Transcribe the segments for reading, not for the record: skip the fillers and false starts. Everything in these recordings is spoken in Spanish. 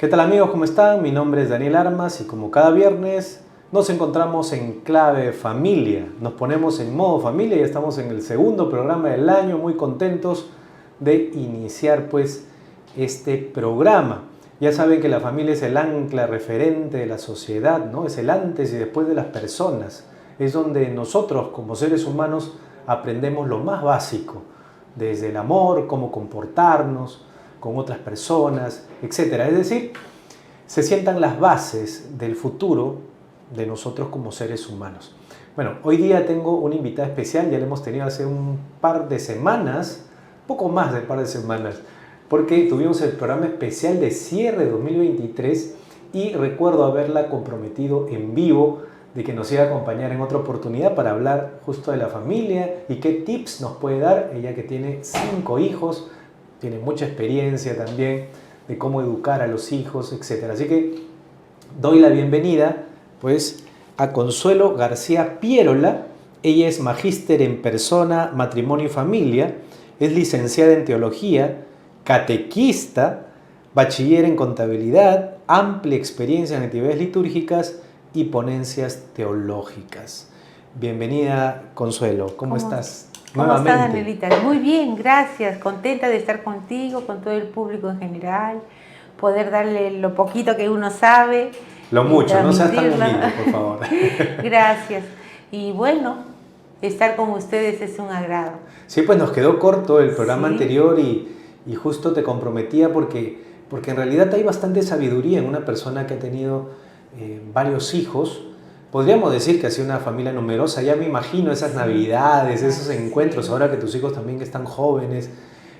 ¿Qué tal amigos? ¿Cómo están? Mi nombre es Daniel Armas y como cada viernes nos encontramos en clave familia. Nos ponemos en modo familia y estamos en el segundo programa del año, muy contentos de iniciar pues este programa. Ya saben que la familia es el ancla referente de la sociedad, ¿no? Es el antes y después de las personas. Es donde nosotros como seres humanos aprendemos lo más básico, desde el amor, cómo comportarnos con otras personas, etcétera. Es decir, se sientan las bases del futuro de nosotros como seres humanos. Bueno, hoy día tengo una invitada especial, ya la hemos tenido hace un par de semanas, poco más de un par de semanas, porque tuvimos el programa especial de cierre 2023 y recuerdo haberla comprometido en vivo de que nos iba a acompañar en otra oportunidad para hablar justo de la familia y qué tips nos puede dar, ella que tiene 5 hijos, tiene mucha experiencia también de cómo educar a los hijos, etc. Así que doy la bienvenida pues a Consuelo García Pierola. Ella es magíster en persona, matrimonio y familia, es licenciada en teología, catequista, bachiller en contabilidad, amplia experiencia en actividades litúrgicas y ponencias teológicas. Bienvenida, Consuelo, ¿cómo estás? ¿Cómo estás, Danielita? Muy bien, gracias. Contenta de estar contigo, con todo el público en general, poder darle lo poquito que uno sabe. Lo mucho, no seas tan humilde, por favor. Gracias. Y bueno, estar con ustedes es un agrado. Sí, pues nos quedó corto el programa anterior y justo te comprometía porque en realidad hay bastante sabiduría en una persona que ha tenido varios hijos. Podríamos decir que ha sido una familia numerosa, ya me imagino esas navidades, esos encuentros, ahora que tus hijos también están jóvenes,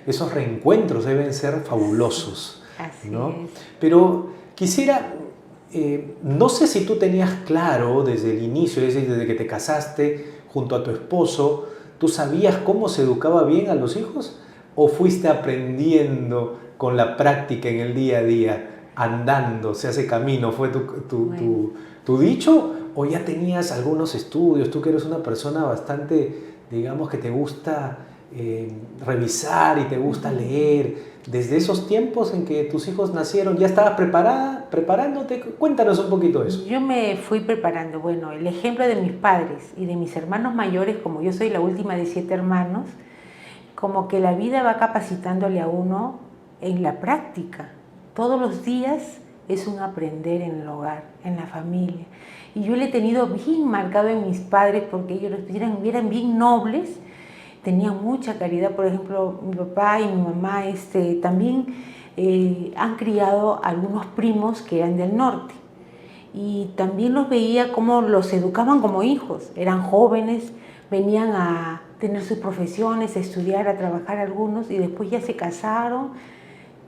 esos reencuentros deben ser fabulosos, ¿no? Así es. Pero quisiera, no sé si tú tenías claro desde el inicio, es decir, desde que te casaste junto a tu esposo, ¿tú sabías cómo se educaba bien a los hijos? ¿O fuiste aprendiendo con la práctica en el día a día, andando, se hace camino, fue tu dicho? ¿O ya tenías algunos estudios? Tú que eres una persona bastante, digamos, que te gusta revisar y te gusta leer. Desde esos tiempos en que tus hijos nacieron, ¿ya estabas preparándote? Cuéntanos un poquito de eso. Yo me fui preparando. Bueno, el ejemplo de mis padres y de mis hermanos mayores, como yo soy la última de 7 hermanos, como que la vida va capacitándole a uno en la práctica. Todos los días es un aprender en el hogar, en la familia. Y yo le he tenido bien marcado en mis padres porque ellos eran bien nobles, tenían mucha caridad. Por ejemplo, mi papá y mi mamá también han criado a algunos primos que eran del norte. Y también los veía cómo los educaban como hijos. Eran jóvenes, venían a tener sus profesiones, a estudiar, a trabajar algunos, y después ya se casaron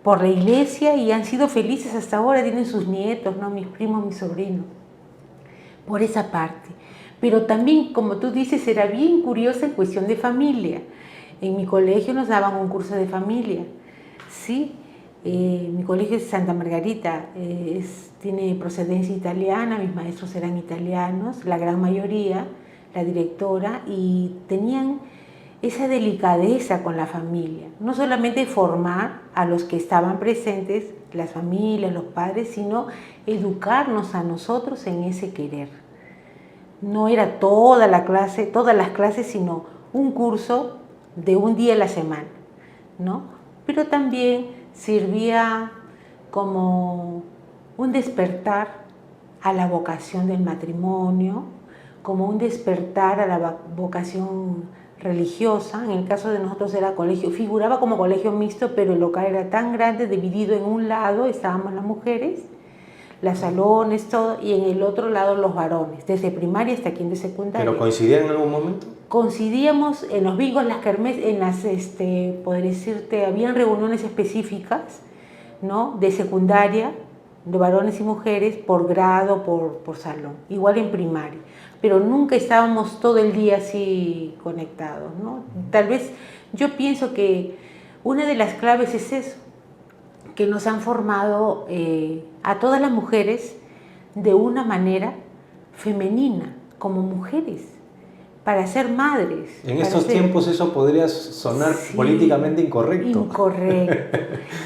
por la iglesia y han sido felices hasta ahora, tienen sus nietos, ¿no? Mis primos, mis sobrinos. Por esa parte. Pero también, como tú dices, era bien curiosa en cuestión de familia. En mi colegio nos daban un curso de familia, ¿sí? Mi colegio es Santa Margarita, tiene procedencia italiana, mis maestros eran italianos, la gran mayoría, la directora, y tenían esa delicadeza con la familia. No solamente formar a los que estaban presentes, las familias, los padres, sino educarnos a nosotros en ese querer. No era todas las clases, sino un curso de un día a la semana, ¿no? Pero también sirvía como un despertar a la vocación del matrimonio, como un despertar a la vocación religiosa. En el caso de nosotros era colegio, figuraba como colegio mixto, pero el local era tan grande, dividido en un lado estábamos las mujeres, los salones, todo, y en el otro lado los varones, desde primaria hasta quinto y secundaria. ¿Pero coincidían en algún momento? Coincidíamos en los bingos, las kermés, en las, podría decirte, habían reuniones específicas, ¿no? De secundaria, de varones y mujeres, por grado, por salón, igual en primaria. Pero nunca estábamos todo el día así conectados, ¿no? Tal vez yo pienso que una de las claves es eso, que nos han formado a todas las mujeres de una manera femenina, como mujeres, para ser madres. En estos tiempos eso podría sonar políticamente incorrecto. Incorrecto.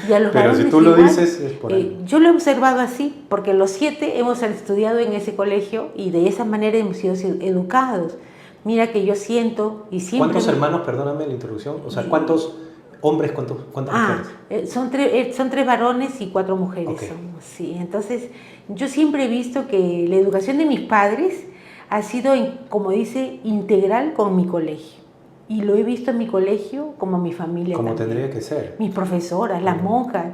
Y a los Pero si tú igual, lo dices, es por ahí. Yo lo he observado así, porque los 7 hemos estudiado en ese colegio y de esa manera hemos sido educados. Mira que yo siento y siempre... ¿Cuántos hermanos, perdóname la introducción? O sea, ¿cuántos hombres, cuántas mujeres? Son 3 varones y 4 mujeres. Okay. Somos, sí. Entonces, yo siempre he visto que la educación de mis padres ha sido, como dice, integral con mi colegio. Y lo he visto en mi colegio como mi familia como también. Tendría que ser. Mis profesoras, las monjas,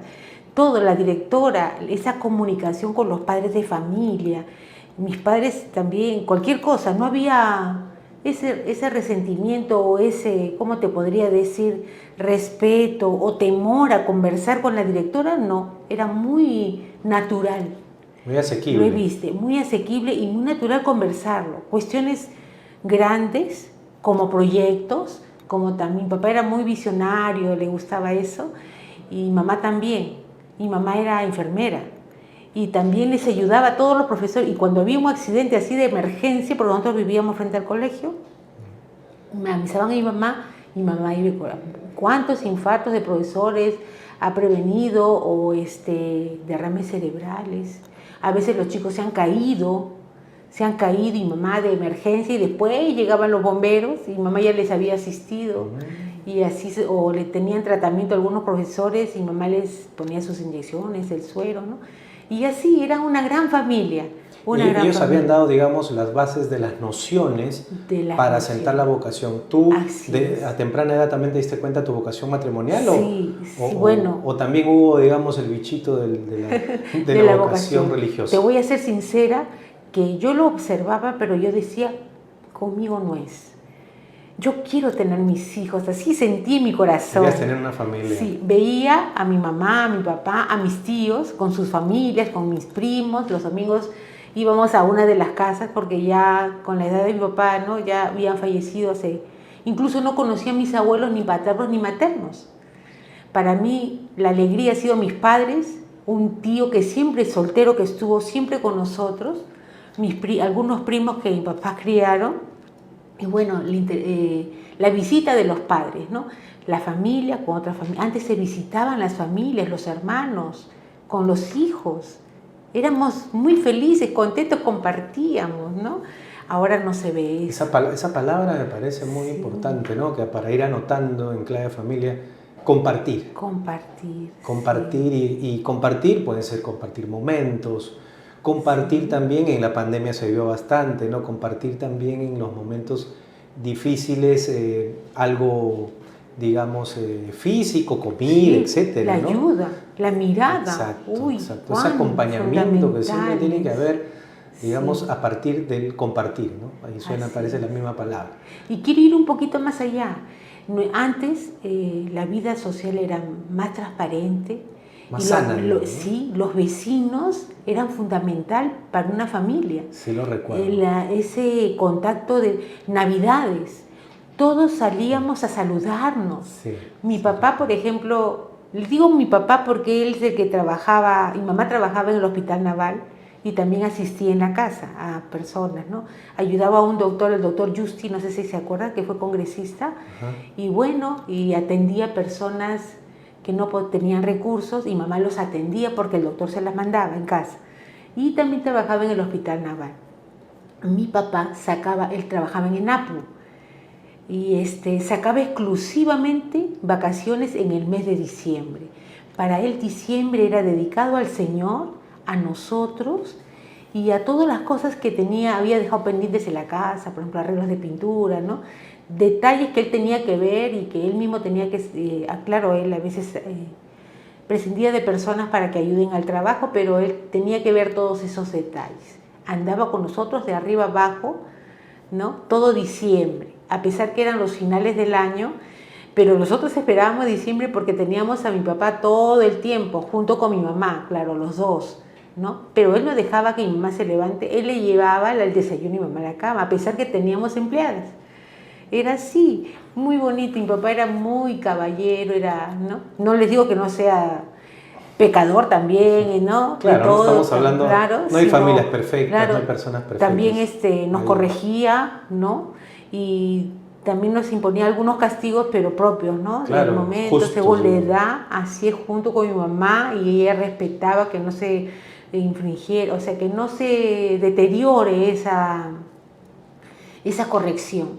todo, la directora, esa comunicación con los padres de familia. Mis padres también, cualquier cosa, no había ese resentimiento o ese, ¿cómo te podría decir?, respeto o temor a conversar con la directora, no, era muy natural. Muy asequible. Lo he visto, muy asequible y muy natural conversarlo. Cuestiones grandes, como proyectos, como también, mi papá era muy visionario, le gustaba eso, y mamá también, y mamá era enfermera. Y también les ayudaba a todos los profesores. Y cuando había un accidente así de emergencia, porque nosotros vivíamos frente al colegio, me avisaban a mi mamá iba, ¿cuántos infartos de profesores ha prevenido? O derrames cerebrales. A veces los chicos se han caído y mamá de emergencia, y después llegaban los bomberos y mamá ya les había asistido. Y así, o le tenían tratamiento a algunos profesores y mamá les ponía sus inyecciones, el suero, ¿no? Y así, eran una gran familia. Ellos habían dado, digamos, las bases de las nociones para asentar la vocación. ¿Tú a temprana edad también te diste cuenta de tu vocación matrimonial? Sí, bueno. ¿O también hubo, digamos, el bichito de la vocación religiosa? Te voy a ser sincera, que yo lo observaba, pero yo decía, conmigo no es. Yo quiero tener mis hijos, así sentí en mi corazón. Querías tener una familia. Sí, veía a mi mamá, a mi papá, a mis tíos, con sus familias, con mis primos. Los domingos íbamos a una de las casas, porque ya con la edad de mi papá, ¿no?, ya habían fallecido incluso no conocía a mis abuelos, ni paternos ni maternos. Para mí, la alegría ha sido mis padres, un tío que siempre es soltero, que estuvo siempre con nosotros, algunos primos que mis papás criaron. Y bueno, la visita de los padres, ¿no? La familia con otra familia. Antes se visitaban las familias, los hermanos, con los hijos. Éramos muy felices, contentos, compartíamos, ¿no? Ahora no se ve eso. Esa palabra me parece muy importante, ¿no? Que para ir anotando en clave de familia, compartir. Compartir. Y compartir puede ser compartir momentos. Compartir también, en la pandemia se vio bastante, ¿no? Compartir también en los momentos difíciles, algo, digamos, físico, comida, etcétera, la ¿no? ayuda, la mirada. Exacto. Ese acompañamiento que siempre tiene que haber, digamos, a partir del compartir, ¿no? Ahí parece la misma palabra. Y quiero ir un poquito más allá. Antes la vida social era más transparente. Más sana, ¿no? Sí, los vecinos eran fundamental para una familia. Sí, lo recuerdo. Ese contacto de Navidades, todos salíamos a saludarnos. Sí, mi papá, por ejemplo, le digo mi papá porque él es el que trabajaba, mi mamá trabajaba en el Hospital Naval y también asistía en la casa a personas, ¿no? Ayudaba a un doctor, el doctor Justi, no sé si se acuerdan, que fue congresista. Ajá. Y bueno, y atendía a personas que no tenían recursos, y mamá los atendía porque el doctor se las mandaba en casa. Y también trabajaba en el Hospital Naval. Mi papá él trabajaba en ENAPU, y sacaba exclusivamente vacaciones en el mes de diciembre. Para él diciembre era dedicado al Señor, a nosotros y a todas las cosas que había dejado pendientes en la casa, por ejemplo, arreglos de pintura, ¿no? Detalles que él tenía que ver y que él mismo tenía que, claro, él a veces prescindía de personas para que ayuden al trabajo, pero él tenía que ver todos esos detalles. Andaba con nosotros de arriba abajo, ¿no? Todo diciembre, a pesar que eran los finales del año, pero nosotros esperábamos diciembre porque teníamos a mi papá todo el tiempo, junto con mi mamá, claro, los dos, ¿no? Pero él no dejaba que mi mamá se levante, él le llevaba el desayuno y mi mamá a la cama, a pesar que teníamos empleadas. Era así, muy bonito. Mi papá era muy caballero, ¿no? No les digo que no sea pecador también, ¿no? Claro, todo, no estamos hablando, claro, no hay familias perfectas, claro, no hay personas perfectas. También nos corregía, ¿no? y también nos imponía algunos castigos, pero propios, ¿no? Claro, en el momento, justos, según la ¿no? edad, así junto con mi mamá, y ella respetaba que no se infringiera, o sea, que no se deteriore esa corrección.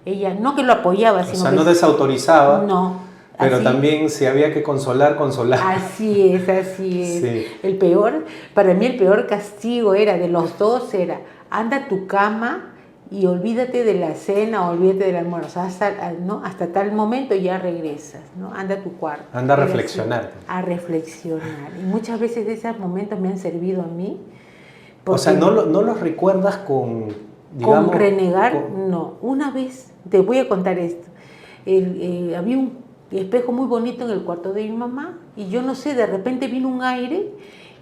Ella no que lo apoyaba, O sino sea, que no desautorizaba, no, pero así, también si había que consolar, consolar. así es, así es. Sí. El peor, para mí el peor castigo era de los dos era, anda a tu cama y olvídate de la cena, olvídate del almuerzo, ¿no? Hasta tal momento ya regresas, ¿no? Anda a tu cuarto. Anda a Era reflexionar. así, a reflexionar. Y muchas veces esos momentos me han servido a mí. O sea, no los recuerdas con, digamos... Con renegar, con- no. Una vez, te voy a contar esto. Había un espejo muy bonito en el cuarto de mi mamá y yo no sé, de repente vino un aire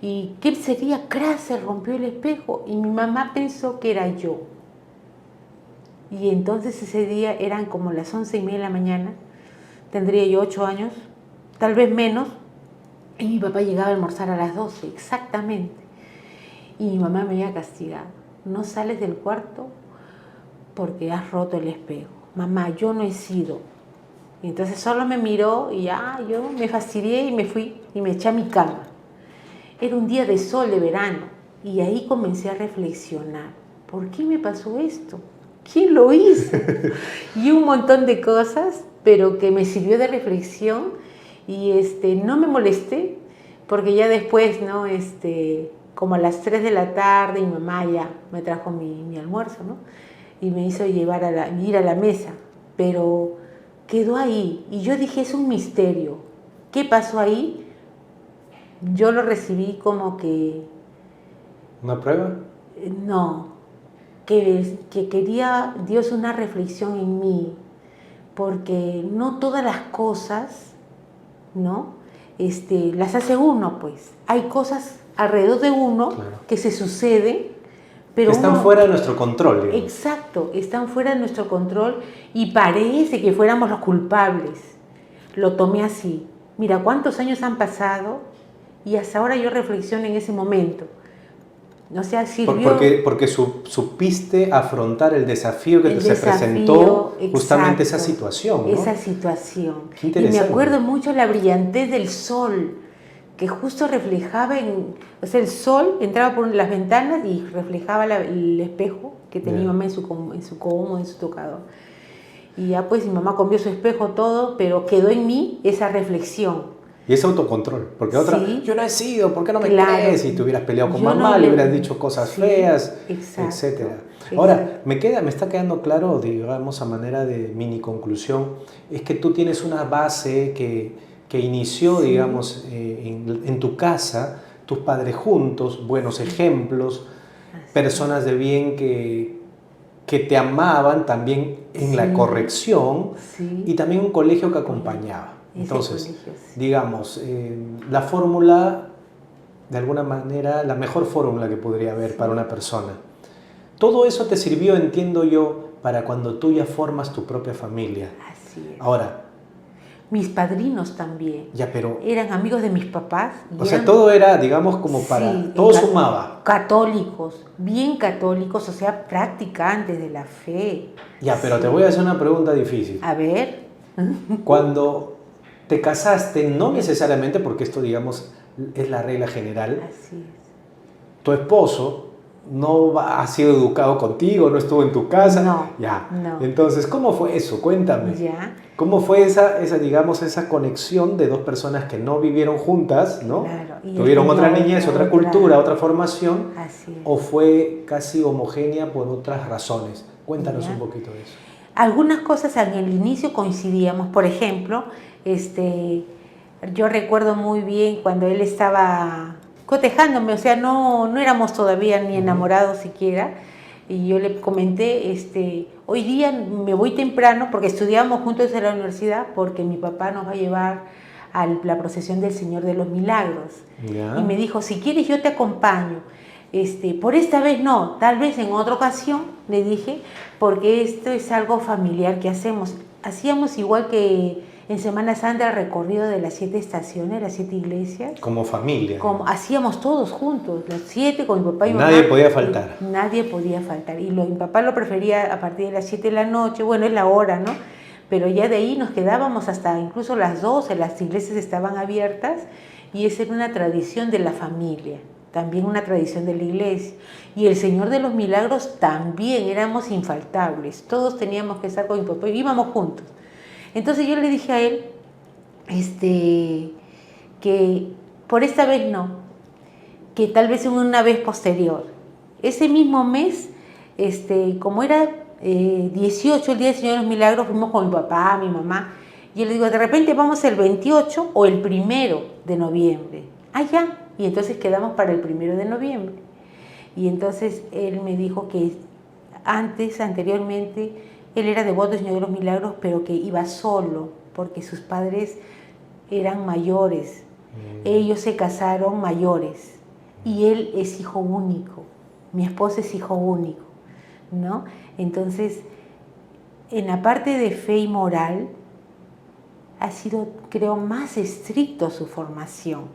y ¿qué sería? ¡Cras! Se rompió el espejo y mi mamá pensó que era yo. Y entonces ese día eran como las 11:30 de la mañana, tendría yo 8 años, tal vez menos, y mi papá llegaba a almorzar a las 12, exactamente. Y mi mamá me había castigado. No sales del cuarto porque has roto el espejo. Mamá, yo no he sido. Y entonces solo me miró y ya, yo me fastidié y me fui y me eché a mi cama. Era un día de sol, de verano, y ahí comencé a reflexionar. ¿Por qué me pasó esto? ¿Quién lo hizo? Y un montón de cosas, pero que me sirvió de reflexión y no me molesté porque ya después, ¿no? Como a las 3 de la tarde, mi mamá ya me trajo mi almuerzo, ¿no? Y me hizo ir a la mesa, pero quedó ahí. Y yo dije, es un misterio. ¿Qué pasó ahí? Yo lo recibí como que, ¿Una prueba? no, que quería Dios una reflexión en mí, porque no todas las cosas, ¿no? Las hace uno, pues. Hay cosas alrededor de uno Claro. que se suceden, pero Que están uno, fuera de nuestro control, digamos. exacto, están fuera de nuestro control y parece que fuéramos los culpables. Lo tomé así. Mira, cuántos años han pasado y hasta ahora yo reflexiono en ese momento. O sea, sirvió Porque supiste afrontar el desafío que el se desafío, presentó justamente esa exacto, situación, ¿no? esa situación. Qué Y me interesante. acuerdo mucho la brillantez del sol, que justo reflejaba o sea, el sol entraba por las ventanas y reflejaba el espejo que tenía mi mamá en su cómodo, en su tocador. Y ya pues mi mamá cambió su espejo todo, pero quedó en mí esa reflexión. Y es autocontrol, porque otra, Sí. Yo no he sido, ¿por qué no me Claro. crees? Y te hubieras peleado con Yo mamá, no le le- hubieras dicho cosas Sí, feas, exacto, etcétera. exacto. Ahora, me está quedando claro, digamos, a manera de mini conclusión, es que tú tienes una base que inició, Sí. digamos, en tu casa, tus padres juntos, buenos ejemplos, Así personas de bien que te amaban también en la Sí. corrección Sí. y también un colegio que acompañaba. Ese Entonces, colegio, sí. digamos, la fórmula, de alguna manera, la mejor fórmula que podría haber para una persona. Todo eso te sirvió, entiendo yo, para cuando tú ya formas tu propia familia. Así es. Ahora, Mis padrinos también. ya, pero, Eran amigos de mis papás. o sea, todo era, digamos, como para, Sí, todo sumaba. católicos, bien católicos, o sea, practicantes de la fe. Ya, pero Sí. te voy a hacer una pregunta difícil. A ver. Cuando te casaste, no necesariamente, porque esto, digamos, es la regla general, Así es. tu esposo no ha sido educado contigo, no estuvo en tu casa. No, Ya. no. Entonces, ¿cómo fue eso? Cuéntame. Ya. ¿Cómo fue digamos, esa conexión de dos personas que no vivieron juntas, ¿no? Claro, y Tuvieron él otra tenía niñez, otra otra- cultura, otra formación, Así es. o fue casi homogénea por otras razones? Cuéntanos Ya. un poquito de eso. Algunas cosas en el inicio coincidíamos. Por ejemplo, yo recuerdo muy bien cuando él estaba cotejándome, o sea, no éramos todavía ni enamorados siquiera, y yo le comenté, hoy día me voy temprano porque estudiamos juntos en la universidad, porque mi papá nos va a llevar a la procesión del Señor de los Milagros. Ya. Y me dijo, si quieres yo te acompaño. Por esta vez no, tal vez en otra ocasión, le dije, porque esto es algo familiar que hacemos. Hacíamos igual que En Semana Santa el recorrido de las 7 estaciones, las 7 iglesias. Como familia. Hacíamos todos juntos, los 7 con mi papá y mi mamá. Nadie podía faltar. Nadie podía faltar. Y mi papá lo prefería a partir de las 7 de la noche, bueno, es la hora, ¿no? Pero ya de ahí nos quedábamos hasta incluso las 12, las iglesias estaban abiertas y esa era una tradición de la familia, también una tradición de la iglesia. Y el Señor de los Milagros también, éramos infaltables, todos teníamos que estar con mi papá y íbamos juntos. Entonces yo le dije a él que por esta vez no, que tal vez en una vez posterior. Ese mismo mes, como era 18, el Día del Señor de los Milagros, fuimos con mi papá, mi mamá, y yo le digo, de repente vamos el 28 o el 1 de noviembre. Ah, ya. Y entonces quedamos para el 1 de noviembre. Y entonces él me dijo que anteriormente, él era devoto del Señor de los Milagros, pero que iba solo, porque sus padres eran mayores. Ellos se casaron mayores. Y él es hijo único. Mi esposo es hijo único, ¿no? Entonces, en la parte de fe y moral, ha sido, creo, más estricto su formación,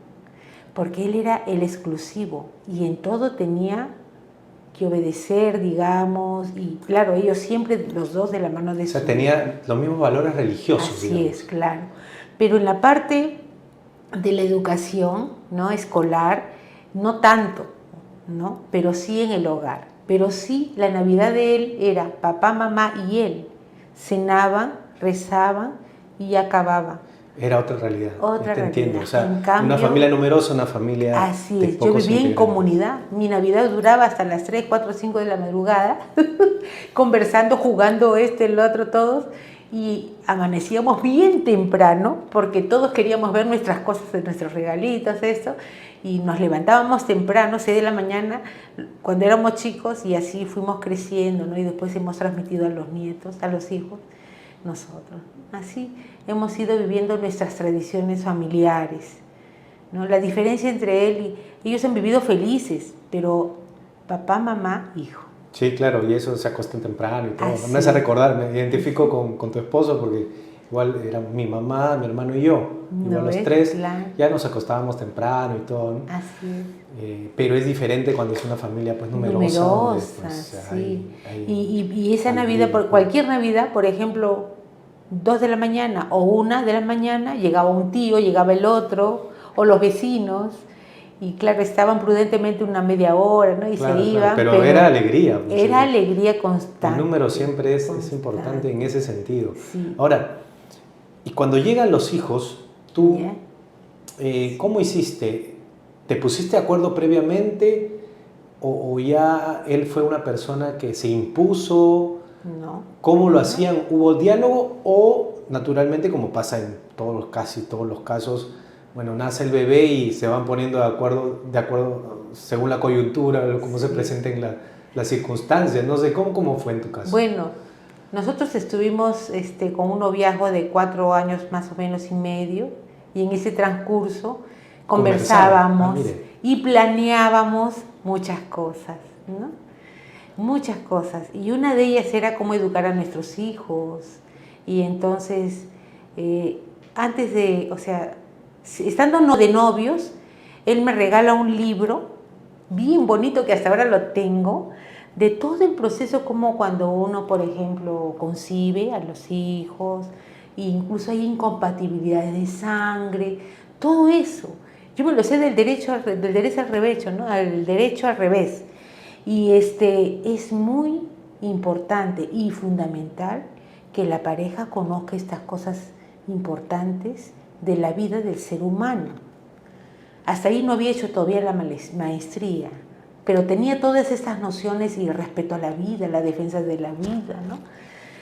porque él era el exclusivo y en todo tenía que obedecer, digamos, y claro, ellos siempre, los dos de la mano de su... O sea, tenía los mismos valores religiosos, Así digamos. es, claro. Pero en la parte de la educación, ¿no?, escolar, no tanto, ¿no?, pero sí en el hogar. Pero sí, la Navidad de él era papá, mamá y él. Cenaban, rezaban y acababa. Era otra realidad. Otra realidad. Entiendo. O sea, en cambio, una familia numerosa, una familia. Así es. Yo vivía en comunidad. Mi Navidad duraba hasta las 3, 4, 5 de la madrugada, conversando, jugando el otro, todos. Y amanecíamos bien temprano, porque todos queríamos ver nuestras cosas, nuestros regalitos, esto. Y nos levantábamos temprano, 6 de la mañana, cuando éramos chicos, y así fuimos creciendo, ¿no? Y después hemos transmitido a los nietos, a los hijos, nosotros. Así hemos ido viviendo nuestras tradiciones familiares, ¿no? La diferencia entre él y ellos han vivido felices, pero papá, mamá, hijo. Sí, claro, y eso se acostan temprano y todo. Así. Me hace recordar, me identifico con tu esposo porque igual era mi mamá, mi hermano y yo. Igual los tres, claro. Ya nos acostábamos temprano y todo, ¿no? Así es. Pero es diferente cuando es una familia pues numerosa. Numerosa, sí. Y esa Navidad, cualquier Navidad, por ejemplo, 2 de la mañana o 1 de la mañana, llegaba un tío, llegaba el otro, o los vecinos, y claro, estaban prudentemente una media hora, ¿no? Y claro, se iban. Pero era alegría. Era alegría constante. El número siempre es importante en ese sentido. Sí. Ahora, y cuando llegan los hijos, tú, ¿cómo hiciste? ¿Te pusiste de acuerdo previamente o ya él fue una persona que se impuso? No. ¿Cómo lo hacían? ¿Hubo diálogo o naturalmente, como pasa en casi todos los casos, bueno, nace el bebé y se van poniendo de acuerdo según la coyuntura, cómo se presenten las circunstancias? No sé, ¿cómo fue en tu caso? Bueno, nosotros estuvimos con un noviazgo de 4 años más o menos y medio, y en ese transcurso conversábamos y planeábamos muchas cosas, ¿no? Muchas cosas. Y una de ellas era cómo educar a nuestros hijos. Y entonces, antes de, o sea, estando de novios, él me regala un libro bien bonito que hasta ahora lo tengo, de todo el proceso, como cuando uno, por ejemplo, concibe a los hijos, e incluso hay incompatibilidades de sangre, todo eso. Yo me lo sé del derecho al revés, ¿no? Al derecho al revés. Y es muy importante y fundamental que la pareja conozca estas cosas importantes de la vida del ser humano. Hasta ahí no había hecho todavía la maestría, pero tenía todas estas nociones y el respeto a la vida, la defensa de la vida, ¿no?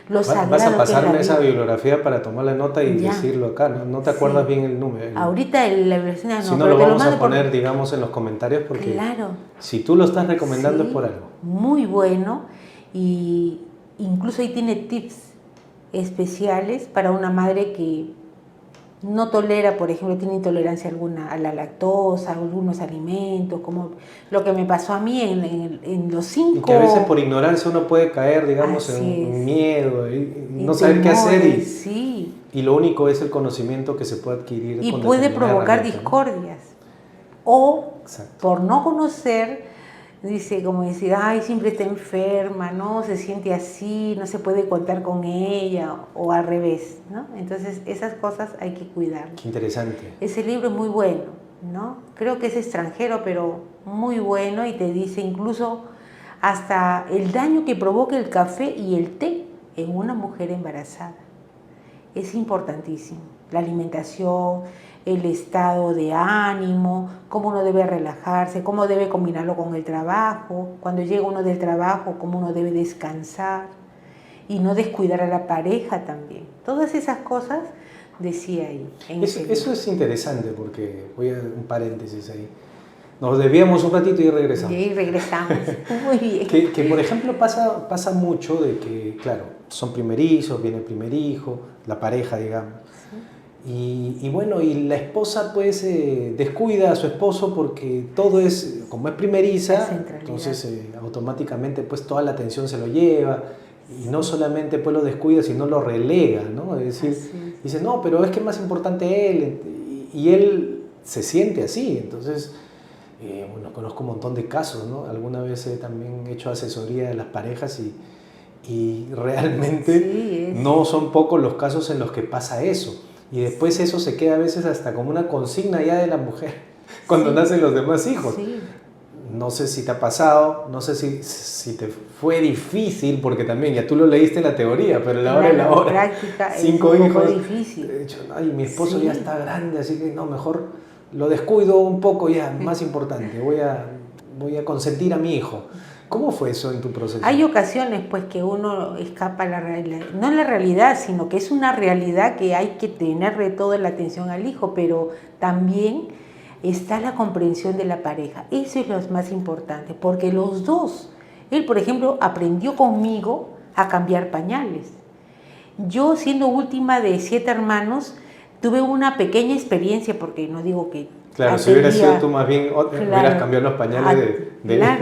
Lo sagrado. Vas a pasarme esa bibliografía para tomar la nota y decirlo acá, ¿no? ¿No te acuerdas bien el número? Ahorita la bibliografía no. Si no, lo vamos a poner, digamos, en los comentarios, porque claro, si tú lo estás recomendando es por algo. Muy bueno, y incluso ahí tiene tips especiales para una madre que no tolera, por ejemplo, tiene intolerancia alguna a la lactosa, a algunos alimentos, como lo que me pasó a mí en los 5. Y que a veces por ignorancia uno puede caer, digamos, en miedo y no saber qué hacer. Sí. Y lo único es el conocimiento que se puede adquirir. Y con puede determinada provocar herramienta, ¿no? discordias. O Exacto. por no conocer, dice, como decir, ay, siempre está enferma, ¿no? Se siente así, no se puede contar con ella, o al revés, ¿no? Entonces, esas cosas hay que cuidar. Qué interesante. Ese libro es muy bueno, ¿no? Creo que es extranjero, pero muy bueno, y te dice incluso hasta el daño que provoca el café y el té en una mujer embarazada. Es importantísimo. La alimentación, el estado de ánimo, cómo uno debe relajarse, cómo debe combinarlo con el trabajo, cuando llega uno del trabajo, cómo uno debe descansar y no descuidar a la pareja también. Todas esas cosas decía ahí. Eso es interesante porque, voy a un paréntesis ahí, nos desviamos un ratito y regresamos. Y ahí regresamos. Muy bien. Que por ejemplo pasa mucho de que, claro, son primerizos, viene el primer hijo, la pareja, digamos. Y bueno, y la esposa pues descuida a su esposo porque todo es, como es primeriza, entonces automáticamente pues toda la atención se lo lleva, y no solamente pues lo descuida, sino lo relega, ¿no? Es decir, dice, no, pero es que es más importante él, y él se siente así. Entonces, bueno, conozco un montón de casos, ¿no? Alguna vez he también hecho asesoría de las parejas y realmente no son pocos los casos en los que pasa eso. Y después eso se queda a veces hasta como una consigna ya de la mujer cuando nacen los demás hijos. Sí. No sé si te ha pasado, no sé si te fue difícil, porque también ya tú lo leíste en la teoría, pero a la hora de la hora, práctica 5 hijos, difícil. He dicho, ay, mi esposo ya está grande, así que no, mejor lo descuido un poco ya, más importante, voy a consentir a mi hijo. ¿Cómo fue eso en tu proceso? Hay ocasiones pues que uno escapa a la realidad, no la realidad, sino que es una realidad que hay que tenerle toda la atención al hijo, pero también está la comprensión de la pareja. Eso es lo más importante, porque los dos, él por ejemplo aprendió conmigo a cambiar pañales. Yo, siendo última de 7 hermanos, tuve una pequeña experiencia, porque no digo que claro, si hubieras sido tú más bien, hubieras cambiado los pañales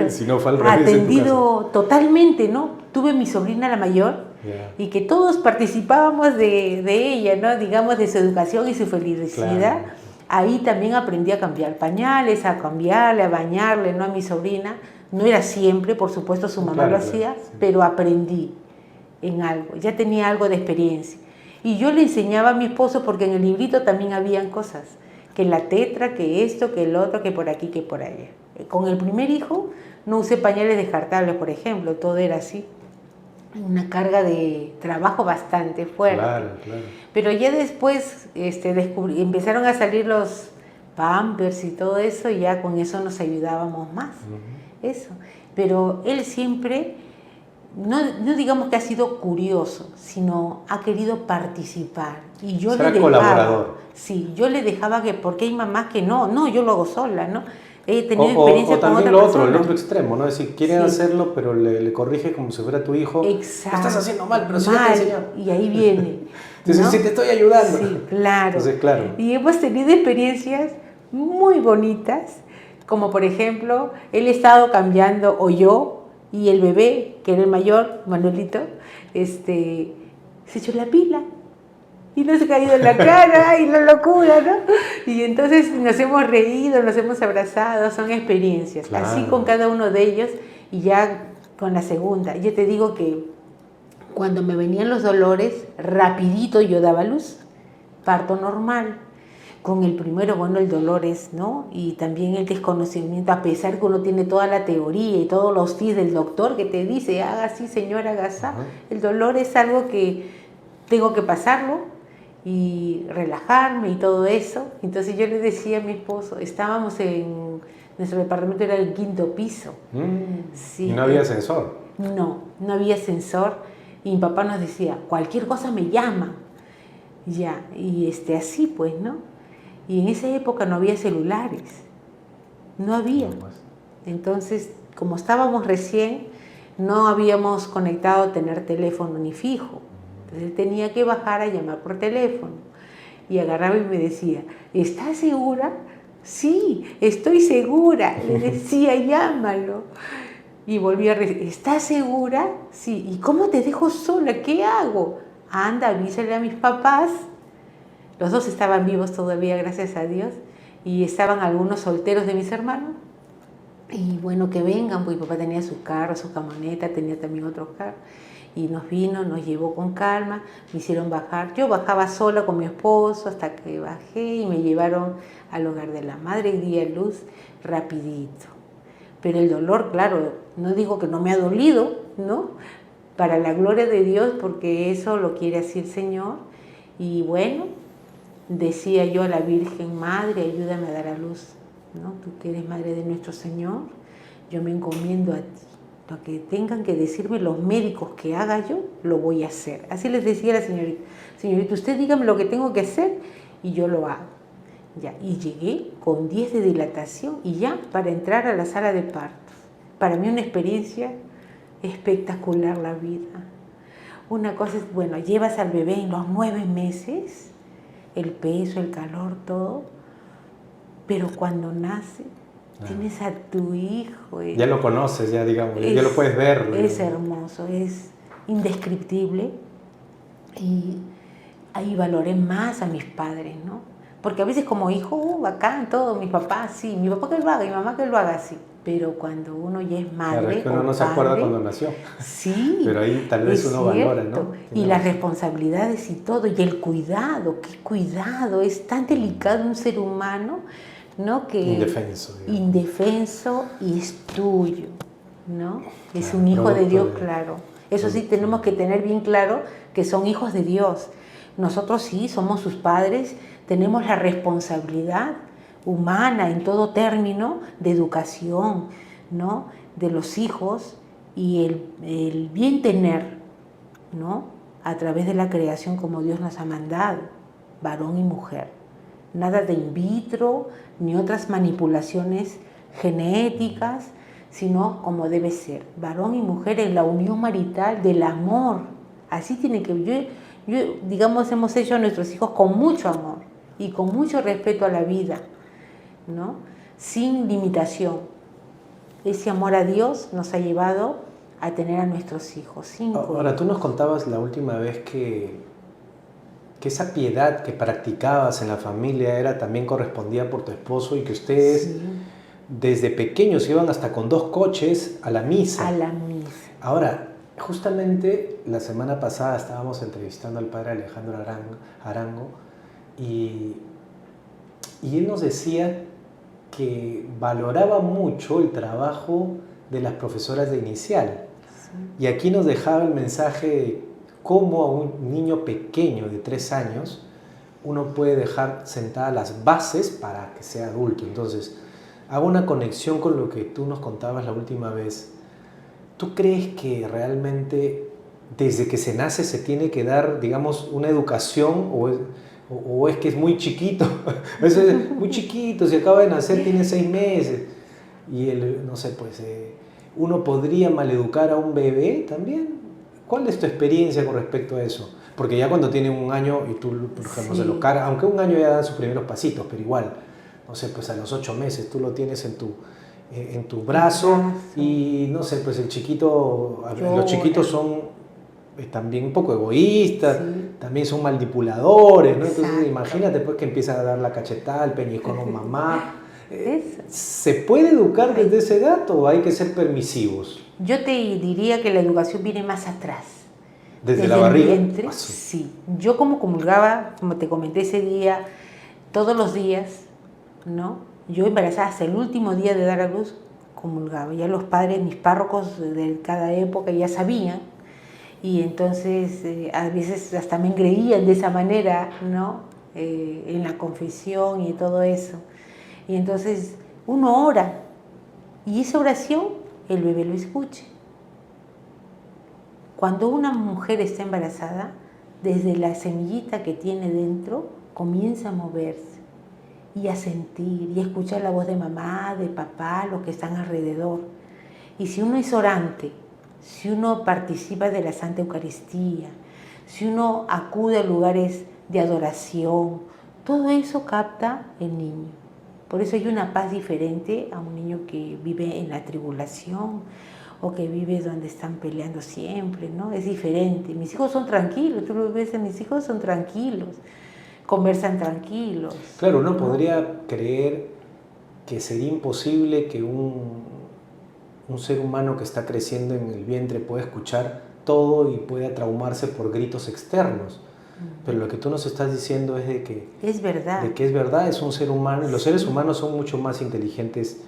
si no fue al revés. Atendido totalmente, ¿no? Tuve mi sobrina la mayor y que todos participábamos de ella, ¿no? Digamos, de su educación y su felicidad. Claro. Ahí también aprendí a cambiar pañales, a cambiarle, a bañarle, ¿no? A mi sobrina. No era siempre, por supuesto, su mamá lo hacía, pero aprendí en algo, ya tenía algo de experiencia. Y yo le enseñaba a mi esposo, porque en el librito también habían cosas, que la tetra, que esto, que el otro, que por aquí, que por allá. Con el primer hijo no usé pañales descartables, por ejemplo, todo era así. Una carga de trabajo bastante fuerte. Claro. Pero ya después empezaron a salir los Pampers y todo eso, y ya con eso nos ayudábamos más. Eso. Pero él siempre, no digamos que ha sido curioso, sino ha querido participar. Y yo le dejaba, colaborador. Sí, yo le dejaba que, porque hay mamás que no, yo lo hago sola, ¿no? He tenido experiencia con otra persona. El otro extremo, ¿no? Es decir, quieren hacerlo, pero le corrige como si fuera tu hijo. Exacto. Lo estás haciendo mal, pero sí te enseño. Y ahí viene. Entonces, ¿no? sí te estoy ayudando. Sí, claro. Entonces, claro. Y hemos tenido experiencias muy bonitas, como por ejemplo, él ha estado cambiando, o yo, y el bebé, que era el mayor, Manuelito, se echó la pila. Y nos ha caído en la cara, y la locura, ¿no? Y entonces nos hemos reído, nos hemos abrazado, son experiencias. Claro. Así con cada uno de ellos, y ya con la segunda. Yo te digo que cuando me venían los dolores, rapidito yo daba luz, parto normal. Con el primero, bueno, el dolor es, ¿no? Y también el desconocimiento, a pesar que uno tiene toda la teoría y todos los tips del doctor que te dice, haga así, señora, haga así. El dolor es algo que tengo que pasarlo y relajarme y todo eso. Entonces yo le decía a mi esposo, estábamos en, nuestro departamento era el 5º piso. Sí. ¿Y no había ascensor? No había ascensor. Y mi papá nos decía, cualquier cosa me llama. Ya, y así pues, ¿no? Y en esa época no había celulares, no había. Entonces, como estábamos recién, no habíamos conectado a tener teléfono ni fijo. Entonces él tenía que bajar a llamar por teléfono. Y agarraba y me decía, ¿estás segura? Sí, estoy segura. Le decía, llámalo. Y volvía a decir, ¿estás segura? Sí. ¿Y cómo te dejo sola? ¿Qué hago? Anda, avísale a mis papás Los dos estaban vivos todavía, gracias a Dios, y estaban algunos solteros de mis hermanos. Y bueno, que vengan, pues mi papá tenía su carro, su camioneta, tenía también otro carro. Y nos vino, nos llevó con calma, me hicieron bajar. Yo bajaba sola con mi esposo hasta que bajé y me llevaron al hogar de la madre y di a luz rapidito. Pero el dolor, claro, no digo que no me ha dolido, ¿no? Para la gloria de Dios, porque eso lo quiere así el Señor. Y bueno, decía yo a la Virgen, Madre, ayúdame a dar a luz, ¿no? Tú que eres Madre de nuestro Señor, yo me encomiendo a ti. Lo que tengan que decirme los médicos que haga yo, lo voy a hacer. Así les decía la señorita, señorita, usted dígame lo que tengo que hacer y yo lo hago. Ya, y llegué con 10 de dilatación y ya para entrar a la sala de partos. Para mí una experiencia espectacular la vida. Una cosa es, bueno, llevas al bebé en los 9 meses, el peso, el calor, todo, pero cuando nace, tienes a tu hijo. Ya lo conoces, ya digamos, ya lo puedes ver. Es hermoso, es indescriptible y ahí valoré más a mis padres, ¿no? Porque a veces como hijo, bacán, todo, mi papá sí, mi papá que lo haga, mi mamá que lo haga así. Pero cuando uno ya es madre. Claro, es que uno no se acuerda cuando nació. Sí. Pero ahí tal vez uno valora, ¿no? Y las responsabilidades y todo, y el cuidado, qué cuidado, es tan delicado un ser humano, ¿no? Que indefenso. Digamos. Indefenso y es tuyo, ¿no? Es un hijo de Dios, claro. Eso sí, tenemos que tener bien claro que son hijos de Dios. Nosotros sí, somos sus padres, tenemos la responsabilidad humana en todo término de educación, ¿no? De los hijos y el bien tener, ¿no? A través de la creación como Dios nos ha mandado, varón y mujer. Nada de in vitro ni otras manipulaciones genéticas, sino como debe ser, varón y mujer en la unión marital del amor. Así tiene que yo digamos, hemos hecho a nuestros hijos con mucho amor y con mucho respeto a la vida, ¿no? Sin limitación. Ese amor a Dios nos ha llevado a tener a nuestros hijos. 5 Ahora, tú nos contabas la última vez que esa piedad que practicabas en la familia también correspondía por tu esposo y que ustedes sí, desde pequeños iban hasta con 2 coches a la misa. A la misa. Ahora, justamente la semana pasada estábamos entrevistando al padre Alejandro Arango y él nos decía que valoraba mucho el trabajo de las profesoras de inicial. Sí. Y aquí nos dejaba el mensaje de cómo a un niño pequeño de 3 años uno puede dejar sentadas las bases para que sea adulto. Entonces, hago una conexión con lo que tú nos contabas la última vez. ¿Tú crees que realmente desde que se nace se tiene que dar, digamos, una educación o es que es muy chiquito? Es muy chiquito, si acaba de nacer tiene 6 meses y no sé, pues uno podría maleducar a un bebé también. ¿Cuál es tu experiencia con respecto a eso? Porque ya cuando tiene 1 año y tú, por ejemplo, sí, se lo cargas, aunque 1 año ya dan sus primeros pasitos, pero igual, no sé, pues a los 8 meses tú lo tienes en tu brazo y no sé, pues el chiquito, los chiquitos son también un poco egoístas, sí, también son manipuladores, ¿no? Entonces imagínate pues que empiezan a dar la cachetada, el pellizcón con mamá. ¿Se puede educar desde esa edad o hay que ser permisivos? Yo te diría que la educación viene más atrás. ¿Desde la barriga? Vientre, sí. Yo como comulgaba, como te comenté ese día, todos los días, ¿no? Yo embarazada hasta el último día de dar a luz, comulgaba. Ya los padres, mis párrocos de cada época ya sabían. Y entonces a veces hasta me engreían de esa manera, ¿no? En la confesión y todo eso. Y entonces uno ora. Y esa oración el bebé lo escuche. Cuando una mujer está embarazada, desde la semillita que tiene dentro, comienza a moverse y a sentir y a escuchar la voz de mamá, de papá, los que están alrededor. Y si uno es orante, si uno participa de la Santa Eucaristía, si uno acude a lugares de adoración, todo eso capta el niño. Por eso hay una paz diferente a un niño que vive en la tribulación o que vive donde están peleando siempre, ¿no? Es diferente. Mis hijos son tranquilos, tú lo ves, mis hijos son tranquilos, conversan tranquilos. Claro, uno podría creer que sería imposible que un ser humano que está creciendo en el vientre pueda escuchar todo y pueda traumarse por gritos externos. Pero lo que tú nos estás diciendo es de que es verdad. De que es verdad, es un ser humano. Los seres humanos son mucho más inteligentes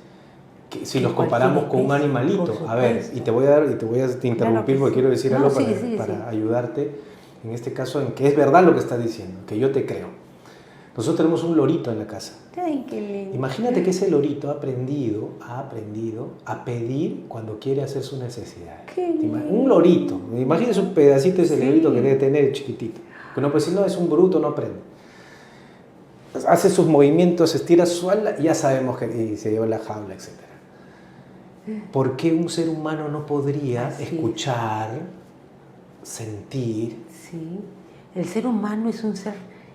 que si los comparamos con un animalito. A ver, y te voy a interrumpir claro porque sí. quiero decir algo sigue. para ayudarte en este caso en que es verdad lo que estás diciendo, que yo te creo. Nosotros tenemos un lorito en la casa. Ay, qué lindo. Imagínate que ese lorito ha aprendido a pedir cuando quiere hacer sus necesidades. Un lorito. Imagínese un pedacito de ese lorito que debe tener chiquitito. Pero no, pues si no es un bruto, no aprende. Hace sus movimientos, estira su ala y ya sabemos que y se lleva la jaula, etc. ¿Por qué un ser humano no podría escuchar, sentir? Sí, el ser humano es un ser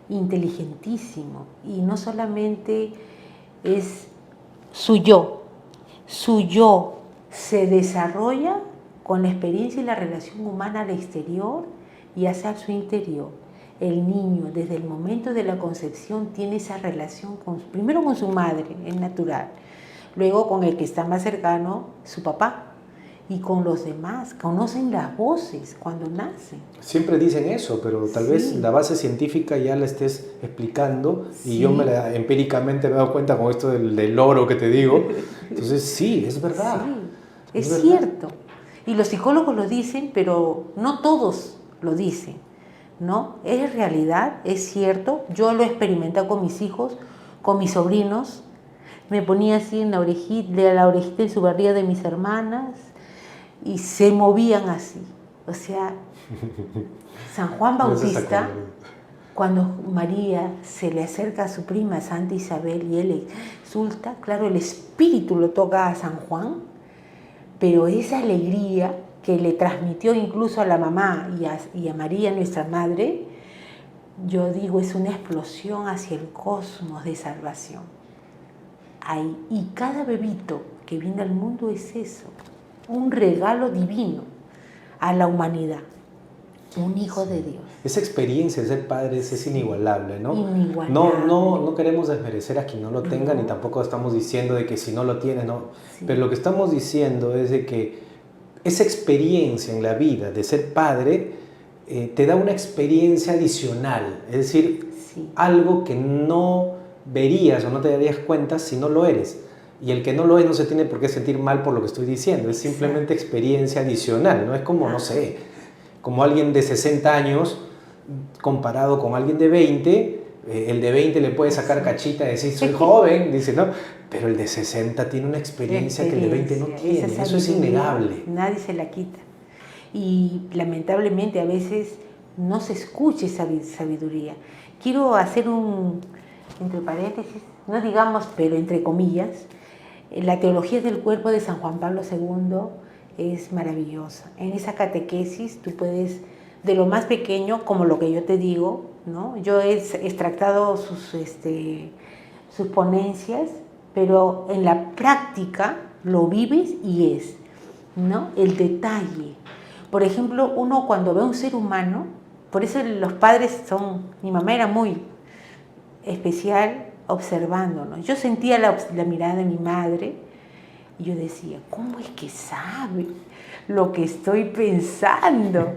inteligentísimo y no solamente es su yo se desarrolla con la experiencia y la relación humana al exterior y hacia su interior. El niño desde el momento de la concepción tiene esa relación primero con su madre, es natural, luego con el que está más cercano, su papá, y con los demás, conocen las voces cuando nacen. Siempre dicen eso, pero tal vez la base científica ya la estés explicando y yo empíricamente me he dado cuenta con esto del loro que te digo. Entonces sí, es verdad. Sí, es cierto. Y los psicólogos lo dicen, pero no todos lo dicen, ¿no? Es realidad, es cierto. Yo lo he experimentado con mis hijos, con mis sobrinos. Me ponía así en la orejita en su barriga de mis hermanas y se movían así. O sea, San Juan Bautista, cuando María se le acerca a su prima Santa Isabel y él exulta, claro, el espíritu lo toca a San Juan, pero esa alegría que le transmitió incluso a la mamá y a María, nuestra madre, yo digo, es una explosión hacia el cosmos de salvación. Y cada bebito que viene al mundo es eso, un regalo divino a la humanidad, un hijo de Dios. Esa experiencia de ser padres es inigualable, ¿no? Inigualable. No queremos desmerecer a quien no lo tenga, ni tampoco estamos diciendo de que si no lo tienes, no. Pero lo que estamos diciendo es de que esa experiencia en la vida de ser padre te da una experiencia adicional, es decir, algo que no verías o no te darías cuenta si no lo eres. Y el que no lo es no se tiene por qué sentir mal por lo que estoy diciendo, es simplemente experiencia adicional, no es como, no sé, como alguien de 60 años comparado con alguien de 20, el de 20 le puede sacar cachita y decir, soy joven, dice, ¿no? Pero el de 60 tiene una experiencia que el de 20 no tiene, eso es innegable. Nadie se la quita. Y lamentablemente a veces no se escucha esa sabiduría. Quiero hacer entre paréntesis, no digamos, pero entre comillas, la teología del cuerpo de San Juan Pablo II es maravillosa. En esa catequesis tú puedes, de lo más pequeño, como lo que yo te digo, ¿no? Yo he extractado sus ponencias, pero en la práctica lo vives y es, ¿no? El detalle. Por ejemplo, uno cuando ve a un ser humano, por eso los padres mi mamá era muy especial observándonos. Yo sentía la mirada de mi madre y yo decía, ¿cómo es que sabe lo que estoy pensando?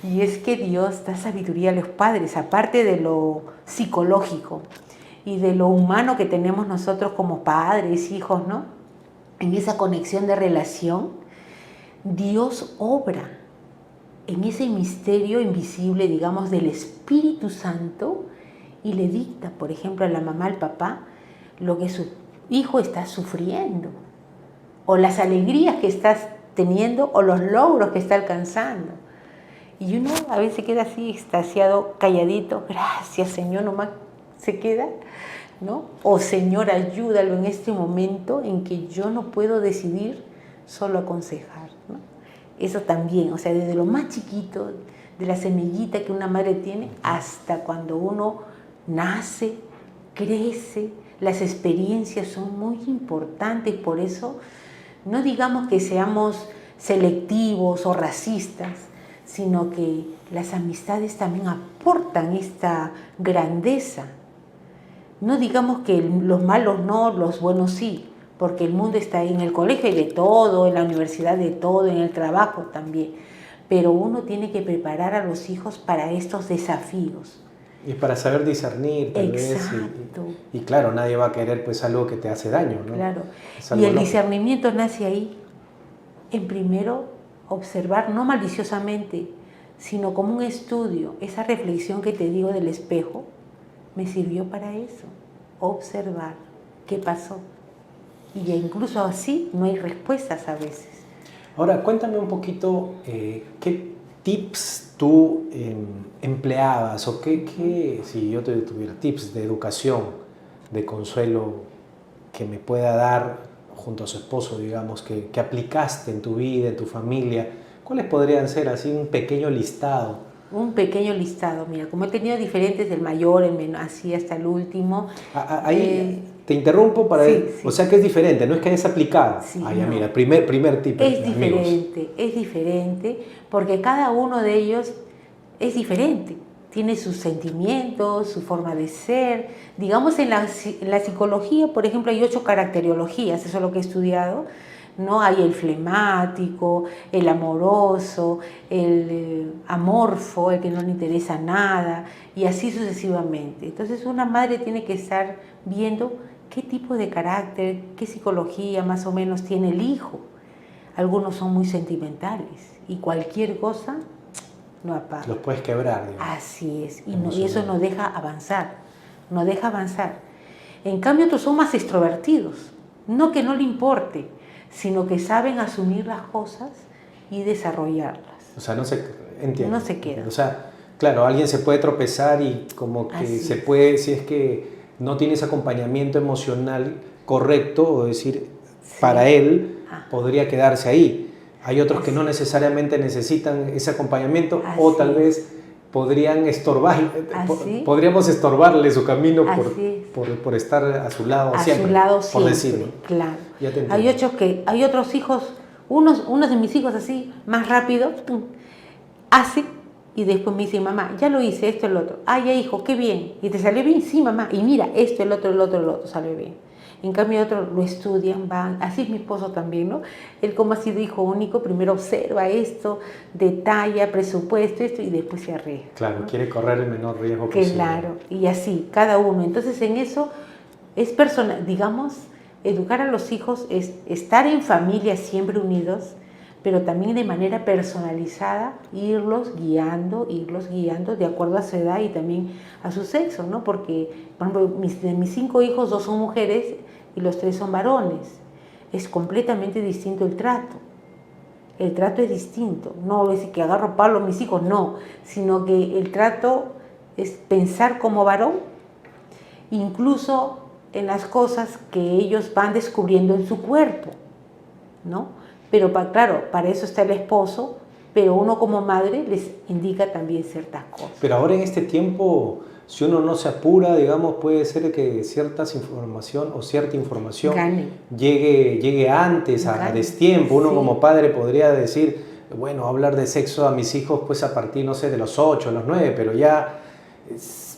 Y es que Dios da sabiduría a los padres, aparte de lo psicológico y de lo humano que tenemos nosotros como padres, hijos, ¿no? En esa conexión de relación, Dios obra en ese misterio invisible, digamos, del Espíritu Santo y le dicta, por ejemplo, a la mamá, al papá, lo que su hijo está sufriendo, o las alegrías que estás teniendo, o los logros que está alcanzando. Y uno a veces queda así extasiado, calladito, gracias Señor, nomás se queda, ¿no? O Señor, ayúdalo en este momento en que yo no puedo decidir, solo aconsejar, ¿no? Eso también, o sea, desde lo más chiquito, de la semillita que una madre tiene, hasta cuando uno nace, crece, las experiencias son muy importantes, por eso no digamos que seamos selectivos o racistas, sino que las amistades también aportan esta grandeza. No digamos que los malos no, los buenos sí, porque el mundo está ahí, en el colegio hay de todo, en la universidad de todo, en el trabajo también, pero uno tiene que preparar a los hijos para estos desafíos. Y para saber discernir, tal vez. Exacto. Y claro, nadie va a querer pues algo que te hace daño, ¿no? Claro. Es Y algo el lógico. discernimiento nace ahí, en primero observar, no maliciosamente, sino como un estudio. Esa reflexión que te digo del espejo me sirvió para eso, observar qué pasó. Y incluso así no hay respuestas a veces. Ahora, cuéntame un poquito qué tips tú empleabas o si yo te tuviera tips de educación, de consuelo que me pueda dar junto a su esposo, digamos, que aplicaste en tu vida, en tu familia, ¿cuáles podrían ser así un pequeño listado? Un pequeño listado, mira, como he tenido diferentes, del mayor, el menor, así hasta el último. Ahí te interrumpo para sí, ver, sí. O sea que es diferente, no es que hayas aplicado. Sí, Ya no. mira, primer tip, Es amigos. diferente, porque cada uno de ellos es diferente. Tiene sus sentimientos, su forma de ser. Digamos, en la psicología, por ejemplo, hay 8 caracteriologías, eso es lo que he estudiado, ¿no? Hay el flemático, el amoroso, el amorfo, el que no le interesa nada, y así sucesivamente. Entonces, una madre tiene que estar viendo qué tipo de carácter, qué psicología más o menos tiene el hijo. Algunos son muy sentimentales y cualquier cosa no apaga. Los puedes quebrar, digamos. Así es, y eso nos deja avanzar, nos deja avanzar. En cambio, otros son más extrovertidos, no que no le importe, sino que saben asumir las cosas y desarrollarlas. O sea, no se entiende. No se queda. O sea, claro, alguien se puede tropezar y como que Así se es. puede, si es que no tienes acompañamiento emocional correcto, o decir, Sí. para él, Ajá. podría quedarse ahí. Hay otros que Así no es. necesariamente necesitan ese acompañamiento Así o tal es. vez podrían Así. podríamos estorbarle su camino Así es. por estar a su lado A siempre, su lado por siempre, decirlo. claro. Ya te Hay entiendo. hay otros hijos, unos de mis hijos así, más rápido, hacen y después me dicen, mamá, ya lo hice, esto, el otro. Ah, ya hijo, qué bien. ¿Y te salió bien? Sí, mamá. Y mira, esto, el otro, salió bien. En cambio, otros lo estudian, van. Así es mi esposo también, ¿no? Él, como ha sido hijo único, primero observa esto, detalla, presupuesto, esto, y después se arriesga. Claro, ¿no? quiere correr el menor riesgo posible. Claro, y así, cada uno. Entonces, en eso es personal, digamos, educar a los hijos es estar en familia siempre unidos, pero también de manera personalizada, irlos guiando de acuerdo a su edad y también a su sexo, ¿no? Porque, por ejemplo, de mis 5 hijos, 2 son mujeres y los 3 son varones. Es completamente distinto el trato. El trato es distinto. No voy a decir que agarro palo a mis hijos, no, sino que el trato es pensar como varón, incluso en las cosas que ellos van descubriendo en su cuerpo, ¿no? Pero claro, para eso está el esposo, pero uno como madre les indica también ciertas cosas. Pero ahora en este tiempo, si uno no se apura, digamos, puede ser que cierta información llegue antes, a destiempo. Uno como padre podría decir, bueno, hablar de sexo a mis hijos pues a partir, no sé, de los 8, los 9, pero ya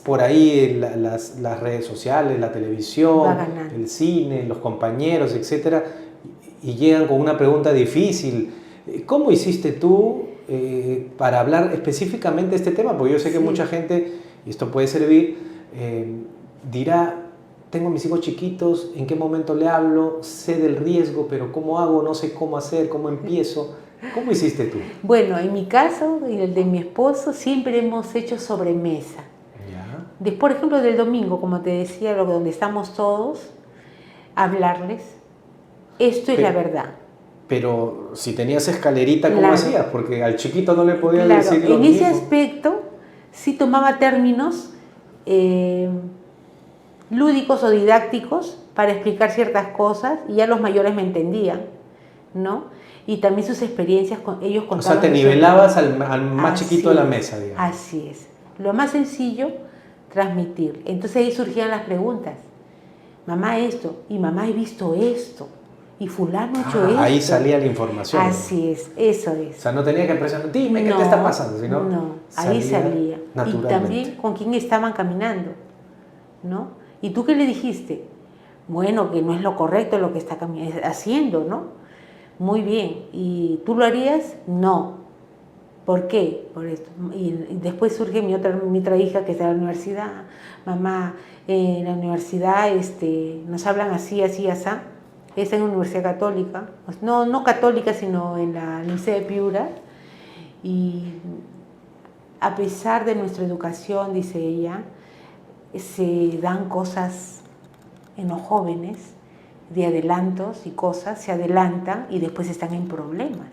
por ahí las redes sociales, la televisión, el cine, los compañeros, etcétera, y llegan con una pregunta difícil. ¿Cómo hiciste tú para hablar específicamente de este tema? Porque yo sé que mucha gente, y esto puede servir, dirá, tengo mis hijos chiquitos, ¿en qué momento le hablo? Sé del riesgo, pero ¿cómo hago? No sé cómo hacer, ¿cómo empiezo? ¿Cómo hiciste tú? Bueno, en mi caso y el de mi esposo siempre hemos hecho sobremesa. ¿Ya? Por ejemplo, del domingo, como te decía, donde estamos todos, hablarles. Esto es la verdad. Pero si tenías escalerita, ¿cómo hacías? Porque al chiquito no le podías decir lo en mismo. ese aspecto sí tomaba términos lúdicos o didácticos para explicar ciertas cosas y ya los mayores me entendían, ¿no? Y también sus experiencias, ellos contaban. O sea, te nivelabas al más chiquito de la mesa, digamos. Así es. Lo más sencillo, transmitir. Entonces ahí surgían las preguntas. Mamá esto, y mamá he visto esto. y fulano ha hecho esto. Ahí salía la información. Así es, eso es. O sea, no tenía que presionar, dime qué te está pasando, sino no, ahí salía. Naturalmente. Y también con quién estaban caminando, ¿no? ¿Y tú qué le dijiste? Bueno, que no es lo correcto lo que está haciendo, ¿no? Muy bien. ¿Y tú lo harías? No. ¿Por qué? Por esto. Y después surge mi otra hija que está en la universidad. Mamá, en la universidad nos hablan así, así, así. Está en una universidad católica. No católica, sino en la Universidad de Piura. Y a pesar de nuestra educación, dice ella, se dan cosas en los jóvenes, de adelantos y cosas, se adelantan y después están en problemas.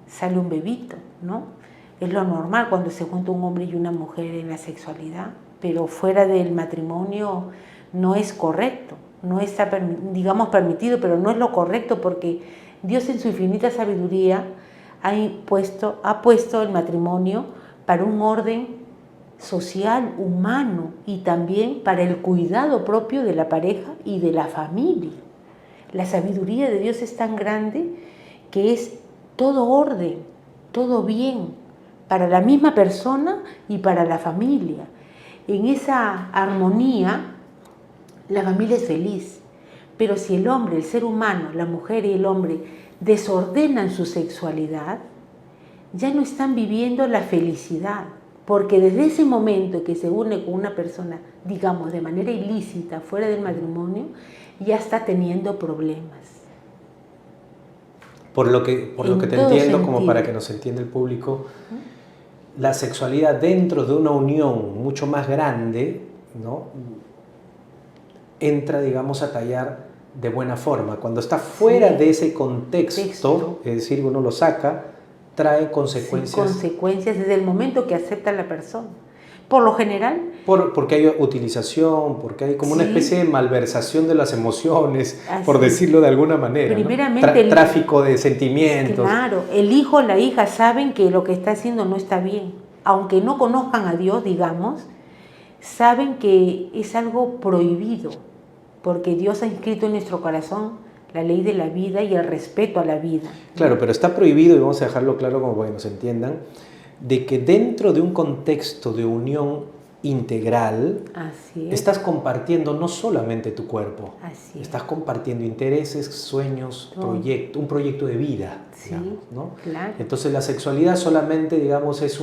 Sale un bebito, ¿no? Es lo normal cuando se junta un hombre y una mujer en la sexualidad, pero fuera del matrimonio no es correcto, no está, digamos, permitido, pero no es lo correcto porque Dios en su infinita sabiduría ha puesto el matrimonio para un orden social, humano y también para el cuidado propio de la pareja y de la familia. La sabiduría de Dios es tan grande que es todo orden, todo bien para la misma persona y para la familia. En esa armonía, la familia es feliz. Pero si el hombre, el ser humano, la mujer y el hombre desordenan su sexualidad, ya no están viviendo la felicidad. Porque desde ese momento que se une con una persona, digamos, de manera ilícita, fuera del matrimonio, ya está teniendo problemas. Por lo que te entiendo, como para que nos entienda el público, la sexualidad dentro de una unión mucho más grande, ¿no?, entra, digamos, a tallar de buena forma. Cuando está fuera de ese contexto, es decir, uno lo saca, trae consecuencias. Sí, consecuencias desde el momento que acepta la persona. Por lo general. Porque hay utilización, porque hay como una especie de malversación de las emociones, por decirlo de alguna manera. Primeramente, ¿no? Tráfico de sentimientos. Claro, el hijo o la hija saben que lo que está haciendo no está bien. Aunque no conozcan a Dios, digamos, saben que es algo prohibido, porque Dios ha inscrito en nuestro corazón la ley de la vida y el respeto a la vida. Claro, pero está prohibido, y vamos a dejarlo claro como para que nos entiendan, de que dentro de un contexto de unión integral, estás compartiendo no solamente tu cuerpo, estás compartiendo intereses, sueños, un proyecto de vida, digamos, ¿no? Claro. Entonces la sexualidad solamente, digamos, es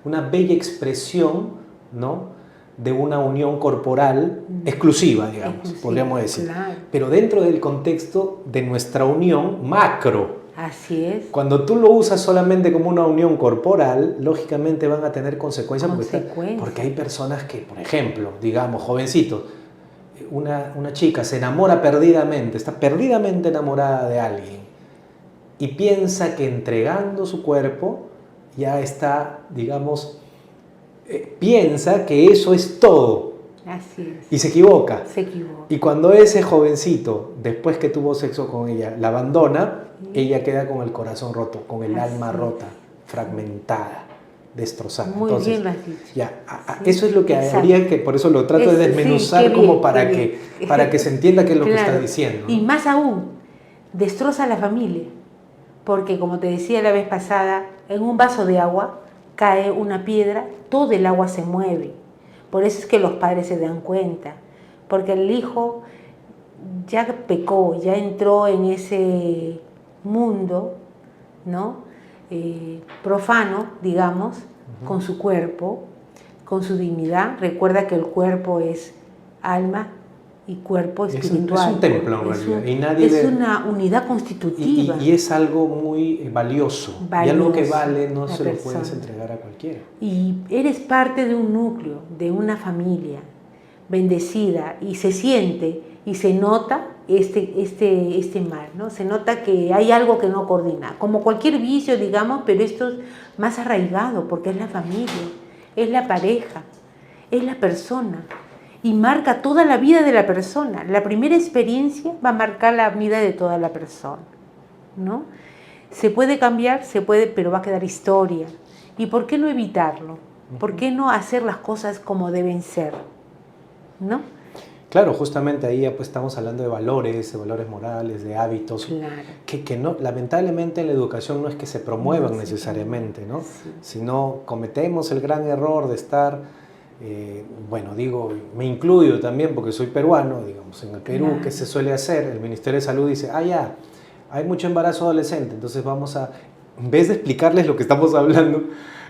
una bella expresión, ¿no?, de una unión corporal exclusiva, digamos, podríamos decir. Claro. Pero dentro del contexto de nuestra unión macro. Así es. Cuando tú lo usas solamente como una unión corporal, lógicamente van a tener consecuencias. Porque hay personas que, por ejemplo, digamos, jovencitos, una chica se enamora perdidamente, está perdidamente enamorada de alguien y piensa que entregando su cuerpo ya está, digamos, piensa que eso es todo. Así es. Y se equivoca. Se equivoca. Y cuando ese jovencito, después que tuvo sexo con ella, la abandona, ella queda con el corazón roto, con el alma rota, fragmentada, destrozada. Muy bien lo has dicho. Eso es lo que habría que, por eso lo trato de desmenuzar como para que se entienda qué es lo que está diciendo. Y más aún, destroza a la familia. Porque como te decía la vez pasada, en un vaso de agua cae una piedra, todo el agua se mueve. Por eso es que los padres se dan cuenta, porque el hijo ya pecó, ya entró en ese mundo, ¿no?, profano, digamos, con su cuerpo, con su dignidad. Recuerda que el cuerpo es alma y cuerpo espiritual. Es un templo, en realidad. Es una unidad constitutiva. Y es algo muy valioso. Y algo que vale no se lo puedes entregar a cualquiera. Y eres parte de un núcleo, de una familia bendecida, y se siente y se nota este mal, ¿no? Se nota que hay algo que no coordina. Como cualquier vicio, digamos, pero esto es más arraigado porque es la familia, es la pareja, es la persona. Y marca toda la vida de la persona. La primera experiencia va a marcar la vida de toda la persona, ¿no? Se puede cambiar, pero va a quedar historia. ¿Y por qué no evitarlo? ¿Por qué no hacer las cosas como deben ser? ¿No? Claro, justamente ahí ya pues estamos hablando de valores morales, de hábitos, Claro. que no, lamentablemente en la educación no es que se promuevan No se necesariamente, ¿no? Sí. Sino cometemos el gran error de estar, bueno, digo, me incluyo también porque soy peruano, digamos, en el Perú, Claro. ¿qué se suele hacer? El Ministerio de Salud dice, ah, ya, hay mucho embarazo adolescente, entonces vamos a, en vez de explicarles lo que estamos hablando,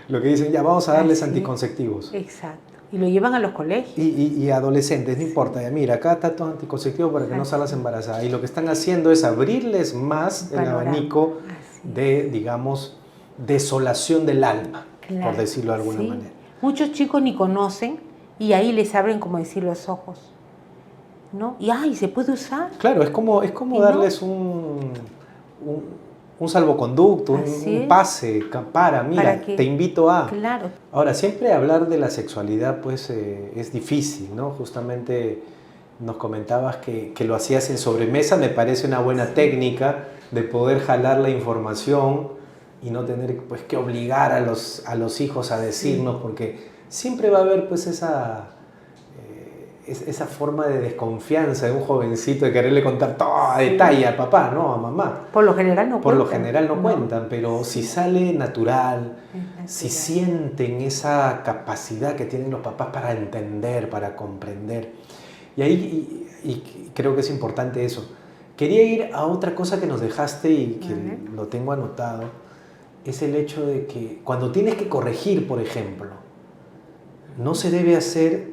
lo que dicen, ya, vamos a darles Así es. anticonceptivos. Exacto. Y lo llevan a los colegios. Y adolescentes, no importa, ya mira, acá está tu anticonceptivo para que no salgas embarazada. Y lo que están haciendo es abrirles más el abanico de, digamos, desolación del alma, por decirlo de alguna manera. Muchos chicos ni conocen y ahí les abren, como decir, los ojos, ¿no? Y ¡ay, se puede usar! Claro, es como darles un salvoconducto, un pase, mira, te invito a... Claro. Ahora, siempre hablar de la sexualidad pues es difícil, ¿no? Justamente nos comentabas que lo hacías en sobremesa, me parece una buena técnica de poder jalar la información y no tener pues que obligar a los hijos a decirnos, porque siempre va a haber pues esa forma de desconfianza de un jovencito de quererle contar todo a detalle al papá, ¿no? A mamá. Por lo general no cuentan. Por lo general no cuentan, pero si sale natural, si sienten esa capacidad que tienen los papás para entender, para comprender. Y ahí y creo que es importante eso. Quería ir a otra cosa que nos dejaste y que lo tengo anotado, es el hecho de que cuando tienes que corregir, por ejemplo, no se debe hacer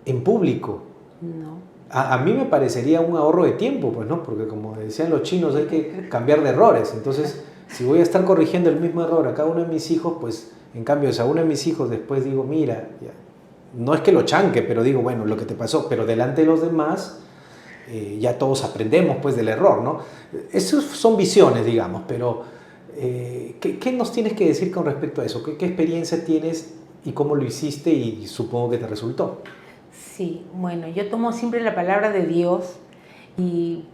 en público. No. A mí me parecería un ahorro de tiempo, pues, ¿no? Porque como decían los chinos, hay que cambiar de errores. Entonces, si voy a estar corrigiendo el mismo error a cada uno de mis hijos, pues, en cambio, si a uno de mis hijos después digo, mira, ya, no es que lo chanque, pero digo, bueno, lo que te pasó, pero delante de los demás, ya todos aprendemos, pues, del error, ¿no? Esas son visiones, digamos, pero ¿qué nos tienes que decir con respecto a eso? ¿Qué experiencia tienes y cómo lo hiciste y supongo que te resultó? Sí, bueno, yo tomo siempre la palabra de Dios y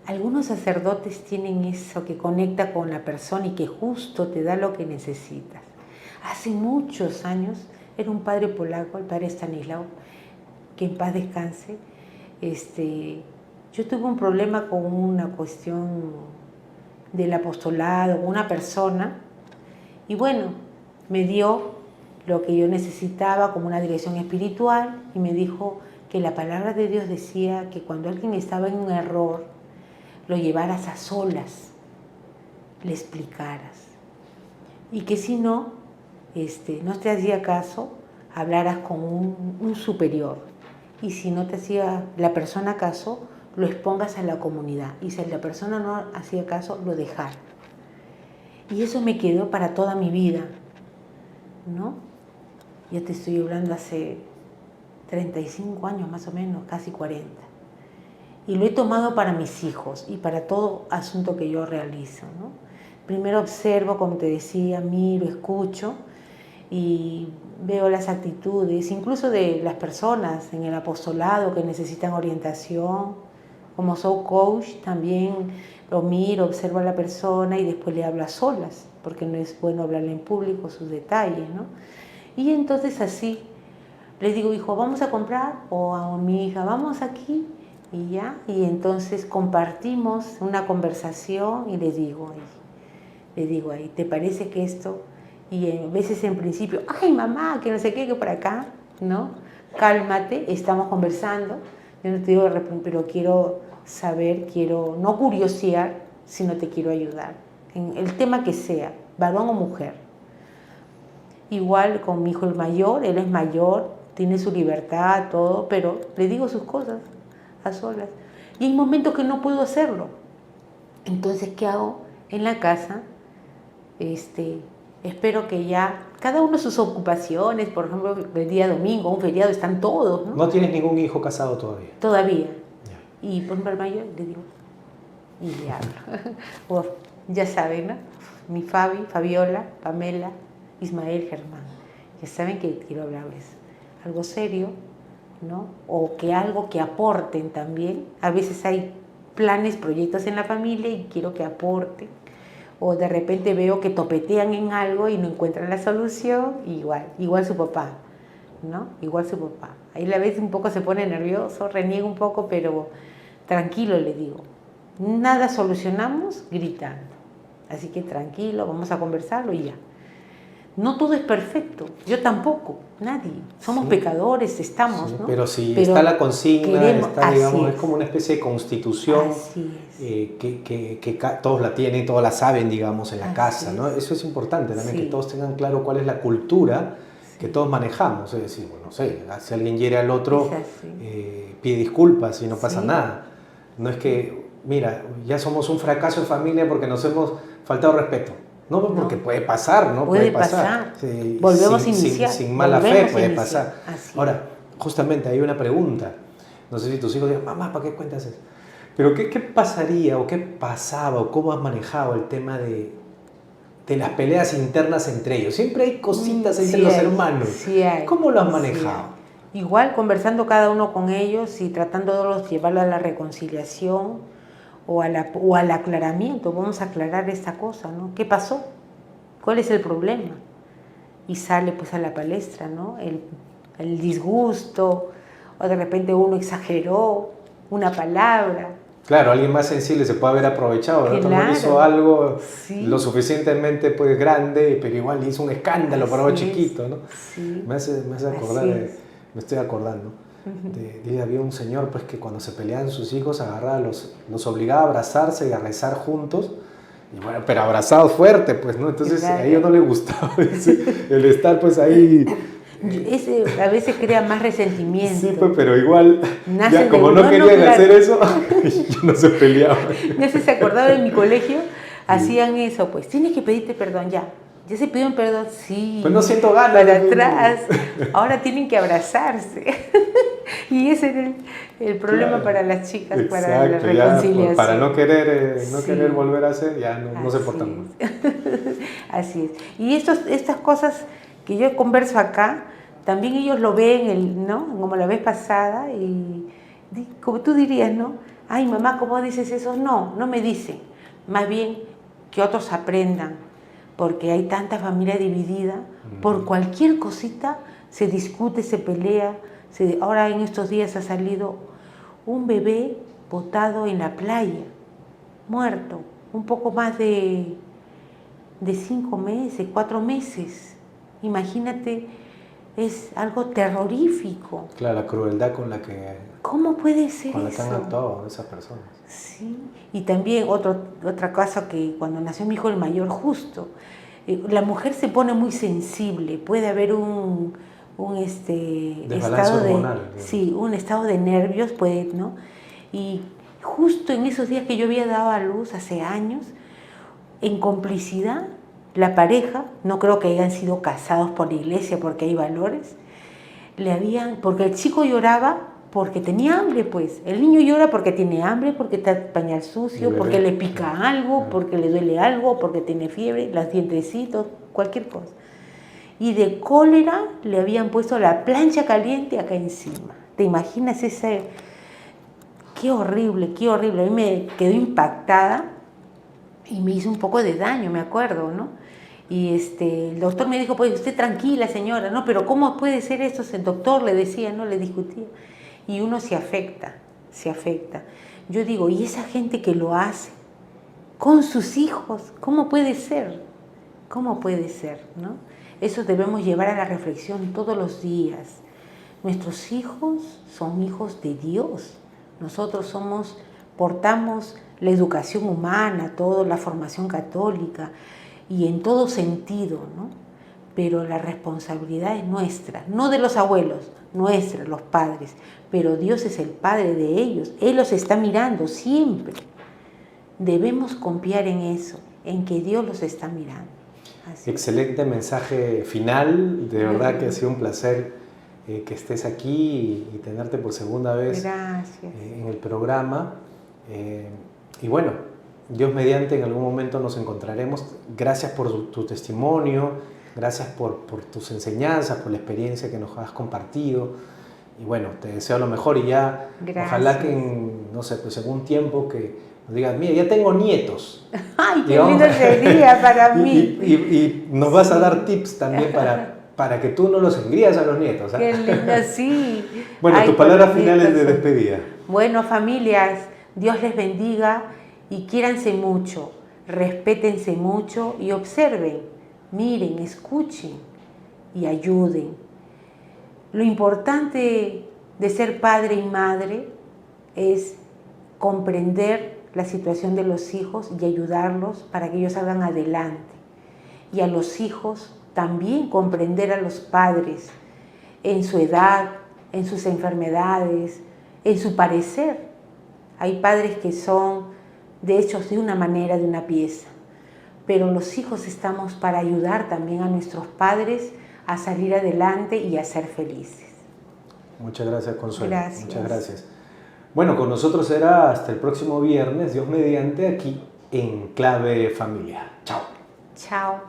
algunos sacerdotes tienen eso que conecta con la persona y que justo te da lo que necesitas. Hace muchos años era un padre polaco, el padre Stanislao, que en paz descanse. Yo tuve un problema con una cuestión del apostolado, con una persona, y bueno, me dio lo que yo necesitaba como una dirección espiritual y me dijo que la palabra de Dios decía que cuando alguien estaba en un error, lo llevaras a solas, le explicaras y que si no, no te hacía caso, hablaras con un superior y si no te hacía la persona caso, lo expongas a la comunidad y si la persona no hacía caso, lo dejara. Y eso me quedó para toda mi vida, ¿no? Ya te estoy hablando hace 35 años más o menos, casi 40. Y lo he tomado para mis hijos y para todo asunto que yo realizo, ¿no? Primero observo, como te decía, miro, escucho y veo las actitudes, incluso de las personas en el apostolado que necesitan orientación. Como soy coach, también lo miro, observo a la persona y después le hablo a solas, porque no es bueno hablarle en público sus detalles, ¿no? Y entonces así, les digo, hijo, vamos a comprar, o a mi hija, vamos aquí, y ya, y entonces compartimos una conversación y les digo ahí, ¿te parece que esto? Y a veces en principio, ay mamá, que no sé qué, que por acá, ¿no? Cálmate, estamos conversando, yo no te digo de repente, pero quiero saber, quiero no curiosear, sino te quiero ayudar, en el tema que sea, varón o mujer. Igual con mi hijo el mayor, él es mayor, tiene su libertad, todo, pero le digo sus cosas a solas. Y hay momentos que no puedo hacerlo. Entonces, ¿qué hago? En la casa, espero que ya, cada uno sus ocupaciones, por ejemplo, el día domingo, un feriado, están todos, ¿no? ¿No tienes ningún hijo casado todavía? Todavía. Ya. Y por ejemplo, al mayor le digo, y le hablo. Bueno, ya saben, ¿no? Mi Fabi, Fabiola, Pamela, Ismael, Germán, ya saben que quiero hablarles algo serio, ¿no? O que algo que aporten también. A veces hay planes, proyectos en la familia y quiero que aporten. O de repente veo que topetean en algo y no encuentran la solución, igual su papá, ¿no? Igual su papá. Ahí la vez un poco se pone nervioso, reniega un poco, pero tranquilo, le digo. Nada solucionamos gritando. Así que tranquilo, vamos a conversarlo y ya. No todo es perfecto, yo tampoco, nadie. Somos pecadores, estamos, ¿no? Pero si está la consigna, está, digamos, es como una especie de constitución que todos la tienen, todos la saben, digamos, en la casa, ¿no? Eso es importante también, que todos tengan claro cuál es la cultura que todos manejamos. Es decir, bueno, no sé, si alguien hiere al otro, pide disculpas y no pasa nada. No es que, mira, ya somos un fracaso de familia porque nos hemos faltado respeto. No, porque puede pasar, ¿no? Puede pasar. Sí, volvemos a iniciar. Sin mala fe puede pasar. Ahora, justamente hay una pregunta. No sé si tus hijos digan, mamá, ¿para qué cuentas eso? Pero ¿qué pasaría o qué pasaba o cómo has manejado el tema de las peleas internas entre ellos? Siempre hay cositas entre los hermanos. Sí hay. ¿Cómo lo has manejado? Igual conversando cada uno con ellos y tratando de llevarlo a la reconciliación o al aclaramiento. Vamos a aclarar esta cosa, ¿no? ¿Qué pasó? ¿Cuál es el problema? Y sale pues a la palestra, ¿no? El disgusto, o de repente uno exageró una palabra. Claro, alguien más sensible se puede haber aprovechado, el otro no hizo algo lo suficientemente pues grande, pero igual hizo un escándalo para algo chiquito, ¿no? Sí. Me hace acordar, me estoy acordando. Había un señor pues que cuando se peleaban sus hijos agarraba, los obligaba a abrazarse y a rezar juntos, y bueno, pero abrazados fuerte pues, ¿no? Entonces a ellos no les gustaba el estar pues ahí. Ese a veces crea más resentimiento. Sí, pues, pero igual, ya como no querían hacer eso, ya no se peleaban. Ya se acordaba de mi colegio, hacían eso, pues tienes que pedirte perdón ya. ¿Ya se pidieron perdón? Sí. Pues no siento ganas. Para atrás. Ahora tienen que abrazarse. Y ese era el problema para las chicas, para la reconciliación. Para no querer volver a hacer, ya no se portan mal. Así es. Y estas cosas que yo converso acá, también ellos lo ven, ¿no? Como la vez pasada, y como tú dirías, ¿no? Ay, mamá, ¿cómo dices eso? No me dicen. Más bien que otros aprendan, porque hay tanta familia dividida, por cualquier cosita se discute, se pelea. Ahora en estos días ha salido un bebé botado en la playa, muerto, un poco más de 5 meses, 4 meses. Imagínate, es algo terrorífico. Claro, la crueldad con la que... ¿Cómo puede ser eso? Con la que han actuado esas personas. Sí, y también otra cosa que cuando nació mi hijo el mayor justo, la mujer se pone muy sensible, puede haber un estado hormonal, un estado de nervios, ¿no? Y justo en esos días que yo había dado a luz hace años, en complicidad, la pareja, no creo que hayan sido casados por la iglesia porque hay valores, porque el chico lloraba porque tenía hambre, pues. El niño llora porque tiene hambre, porque está el pañal sucio, porque le pica algo, porque le duele algo, porque tiene fiebre, los dientecitos, cualquier cosa. Y de cólera le habían puesto la plancha caliente acá encima. ¿Te imaginas ese? Qué horrible, qué horrible. A mí me quedó impactada y me hizo un poco de daño, me acuerdo, ¿no? Y el doctor me dijo, pues usted tranquila, señora, ¿no? Pero ¿cómo puede ser esto? El doctor le decía, ¿no? Le discutía. Y uno se afecta. Yo digo, ¿y esa gente que lo hace con sus hijos? ¿Cómo puede ser? ¿Cómo puede ser, no? Eso debemos llevar a la reflexión todos los días. Nuestros hijos son hijos de Dios. Nosotros portamos la educación humana, toda la formación católica y en todo sentido, ¿no? Pero la responsabilidad es nuestra, no de los abuelos, nuestra, los padres. Pero Dios es el Padre de ellos. Él los está mirando siempre. Debemos confiar en eso, en que Dios los está mirando. Así. Excelente mensaje final. De verdad que ha sido un placer que estés aquí y tenerte por segunda vez. Gracias. En el programa. Y bueno, Dios mediante en algún momento nos encontraremos. Gracias por tu testimonio, gracias por tus enseñanzas, por la experiencia que nos has compartido. Y bueno, te deseo lo mejor y ya, gracias. Ojalá que en un tiempo que nos digas, mira, ya tengo nietos. ¡Ay, qué lindo sería para mí! Y nos vas a dar tips también para que tú no los engrías a los nietos. Qué linda, sí. Bueno, Ay, tus palabras finales de son- despedida. Bueno, familias, Dios les bendiga y quiéranse mucho, respétense mucho y observen, miren, escuchen y ayuden. Lo importante de ser padre y madre es comprender la situación de los hijos y ayudarlos para que ellos salgan adelante. Y a los hijos también comprender a los padres en su edad, en sus enfermedades, en su parecer. Hay padres que son de hechos de una manera, de una pieza, pero los hijos estamos para ayudar también a nuestros padres a salir adelante y a ser felices. Muchas gracias, Consuelo. Gracias. Muchas gracias. Bueno, con nosotros será hasta el próximo viernes, Dios mediante, aquí en Clave Familia. Chao. Chao.